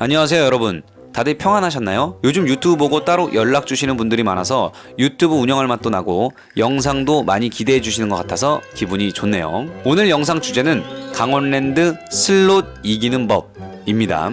안녕하세요 여러분. 다들 평안하셨나요? 요즘 유튜브 보고 따로 연락 주시는 분들이 많아서 유튜브 운영할 맛도 나고 영상도 많이 기대해 주시는 것 같아서 기분이 좋네요. 오늘 영상 주제는 강원랜드 슬롯 이기는 법입니다.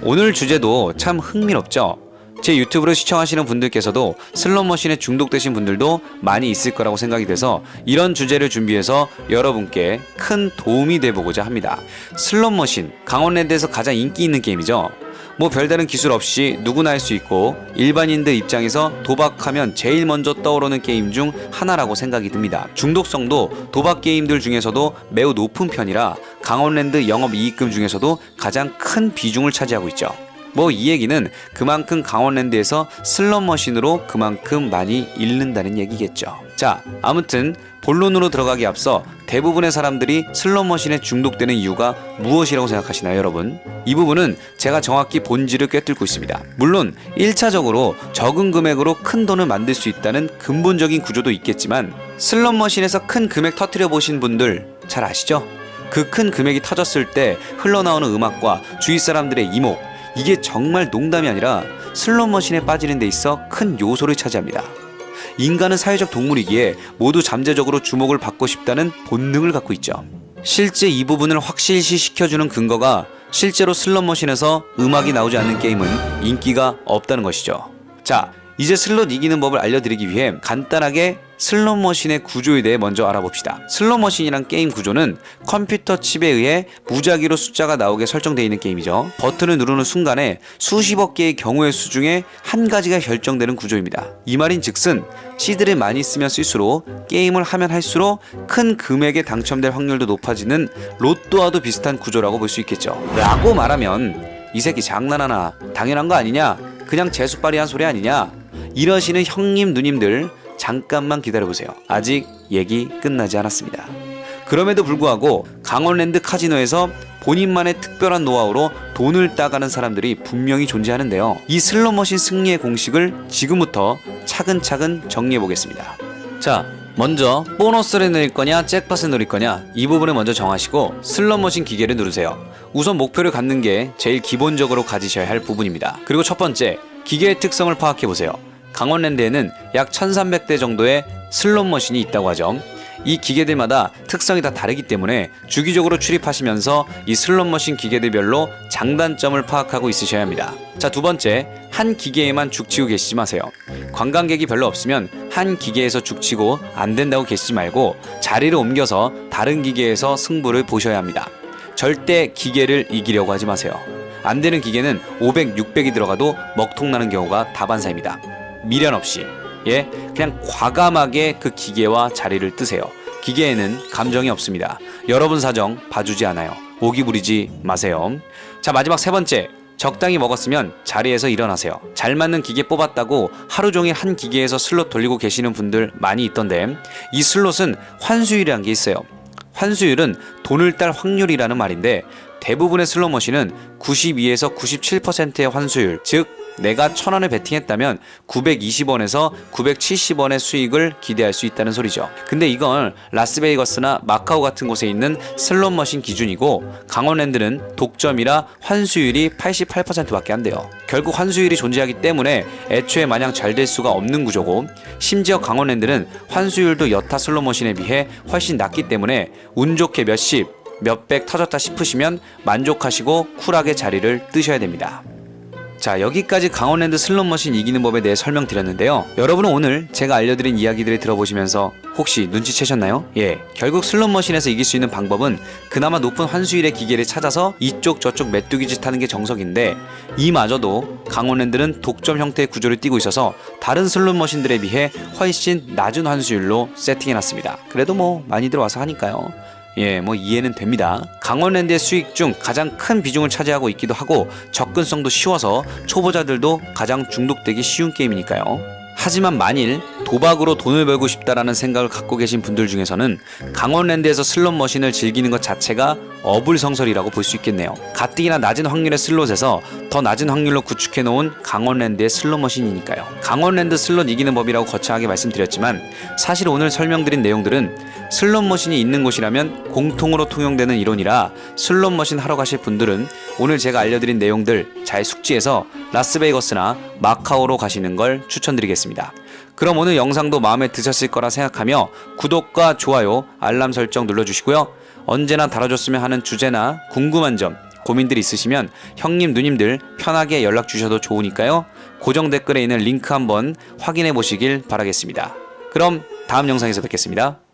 오늘 주제도 참 흥미롭죠? 제 유튜브를 시청하시는 분들께서도 슬롯 머신에 중독되신 분들도 많이 있을 거라고 생각이 돼서 이런 주제를 준비해서 여러분께 큰 도움이 되보고자 합니다. 슬롯 머신, 강원랜드에서 가장 인기 있는 게임이죠. 뭐 별다른 기술 없이 누구나 할 수 있고 일반인들 입장에서 도박하면 제일 먼저 떠오르는 게임 중 하나라고 생각이 듭니다. 중독성도 도박 게임들 중에서도 매우 높은 편이라 강원랜드 영업이익금 중에서도 가장 큰 비중을 차지하고 있죠. 뭐 이 얘기는 그만큼 강원랜드에서 슬롯 머신으로 그만큼 많이 잃는다는 얘기겠죠. 자, 아무튼 본론으로 들어가기 앞서 대부분의 사람들이 슬롯 머신에 중독되는 이유가 무엇이라고 생각하시나요, 여러분? 이 부분은 제가 정확히 본질을 꿰뚫고 있습니다. 물론 1차적으로 적은 금액으로 큰 돈을 만들 수 있다는 근본적인 구조도 있겠지만 슬롯 머신에서 큰 금액 터뜨려 보신 분들 잘 아시죠? 그 큰 금액이 터졌을 때 흘러나오는 음악과 주위 사람들의 이목, 이게 정말 농담이 아니라 슬롯 머신에 빠지는 데 있어 큰 요소를 차지합니다. 인간은 사회적 동물이기에 모두 잠재적으로 주목을 받고 싶다는 본능을 갖고 있죠. 실제 이 부분을 확실시 시켜주는 근거가 실제로 슬롯 머신에서 음악이 나오지 않는 게임은 인기가 없다는 것이죠. 자, 이제 슬롯 이기는 법을 알려드리기 위해 간단하게 슬롯 머신의 구조에 대해 먼저 알아봅시다. 슬롯 머신이란 게임 구조는 컴퓨터 칩에 의해 무작위로 숫자가 나오게 설정되어 있는 게임이죠. 버튼을 누르는 순간에 수십억 개의 경우의 수 중에 한 가지가 결정되는 구조입니다. 이 말인 즉슨 시드를 많이 쓰면 쓸수록 게임을 하면 할수록 큰 금액에 당첨될 확률도 높아지는 로또와도 비슷한 구조라고 볼 수 있겠죠. 라고 말하면 이 새끼 장난하나, 당연한 거 아니냐, 그냥 재수빨이한 소리 아니냐, 이러시는 형님 누님들 잠깐만 기다려보세요. 아직 얘기 끝나지 않았습니다. 그럼에도 불구하고 강원랜드 카지노에서 본인만의 특별한 노하우로 돈을 따가는 사람들이 분명히 존재하는데요. 이 슬롯 머신 승리의 공식을 지금부터 차근차근 정리해보겠습니다. 자, 먼저 보너스를 누릴 거냐 잭팟을 누릴 거냐 이 부분을 먼저 정하시고 슬롯 머신 기계를 누르세요. 우선 목표를 갖는 게 제일 기본적으로 가지셔야 할 부분입니다. 그리고 첫 번째, 기계의 특성을 파악해보세요. 강원랜드에는 약 1300대 정도의 슬롯 머신이 있다고 하죠. 이 기계들마다 특성이 다 다르기 때문에 주기적으로 출입하시면서 이 슬롯 머신 기계들별로 장단점을 파악하고 있으셔야 합니다. 자, 두 번째, 한 기계에만 죽치고 계시지 마세요. 관광객이 별로 없으면 한 기계에서 죽치고 안 된다고 계시지 말고 자리를 옮겨서 다른 기계에서 승부를 보셔야 합니다. 절대 기계를 이기려고 하지 마세요. 안 되는 기계는 500, 600이 들어가도 먹통나는 경우가 다반사입니다. 미련 없이 그냥 과감하게 그 기계와 자리를 뜨세요. 기계에는 감정이 없습니다. 여러분 사정 봐주지 않아요. 오기 부리지 마세요. 자, 마지막 세 번째, 적당히 먹었으면 자리에서 일어나세요. 잘 맞는 기계 뽑았다고 하루 종일 한 기계에서 슬롯 돌리고 계시는 분들 많이 있던데 이 슬롯은 환수율이란 게 있어요. 환수율은 돈을 딸 확률이라는 말인데 대부분의 슬롯 머신은 92에서 97%의 환수율, 즉 내가 1000원을 베팅했다면 920원에서 970원의 수익을 기대할 수 있다는 소리죠. 근데 이건 라스베이거스나 마카오 같은 곳에 있는 슬롯 머신 기준이고 강원랜드는 독점이라 환수율이 88%밖에 안 돼요. 결국 환수율이 존재하기 때문에 애초에 마냥 잘 될 수가 없는 구조고 심지어 강원랜드는 환수율도 여타 슬롯 머신에 비해 훨씬 낮기 때문에 운 좋게 몇십, 몇백 터졌다 싶으시면 만족하시고 쿨하게 자리를 뜨셔야 됩니다. 자, 여기까지 강원랜드 슬롯 머신 이기는 법에 대해 설명드렸는데요. 여러분은 오늘 제가 알려드린 이야기들을 들어보시면서 혹시 눈치채셨나요? 결국 슬롯 머신에서 이길 수 있는 방법은 그나마 높은 환수율의 기계를 찾아서 이쪽 저쪽 메뚜기 짓 하는 게 정석인데 이마저도 강원랜드는 독점 형태의 구조를 띠고 있어서 다른 슬롯 머신들에 비해 훨씬 낮은 환수율로 세팅해놨습니다. 그래도 뭐 많이들 와서 하니까요. 뭐 이해는 됩니다. 강원랜드의 수익 중 가장 큰 비중을 차지하고 있기도 하고 접근성도 쉬워서 초보자들도 가장 중독되기 쉬운 게임이니까요. 하지만 만일 도박으로 돈을 벌고 싶다라는 생각을 갖고 계신 분들 중에서는 강원랜드에서 슬롯머신을 즐기는 것 자체가 어불성설이라고 볼 수 있겠네요. 가뜩이나 낮은 확률의 슬롯에서 더 낮은 확률로 구축해 놓은 강원랜드의 슬롯머신이니까요. 강원랜드 슬롯 이기는 법이라고 거창하게 말씀드렸지만 사실 오늘 설명드린 내용들은 슬롯머신이 있는 곳이라면 공통으로 통용되는 이론이라 슬롯머신 하러 가실 분들은 오늘 제가 알려드린 내용들 잘 숙지해서 라스베이거스나 마카오로 가시는 걸 추천드리겠습니다. 그럼 오늘 영상도 마음에 드셨을 거라 생각하며 구독과 좋아요, 알람 설정 눌러주시고요. 언제나 다뤄줬으면 하는 주제나 궁금한 점, 고민들 있으시면 형님, 누님들 편하게 연락 주셔도 좋으니까요. 고정 댓글에 있는 링크 한번 확인해 보시길 바라겠습니다. 그럼 다음 영상에서 뵙겠습니다.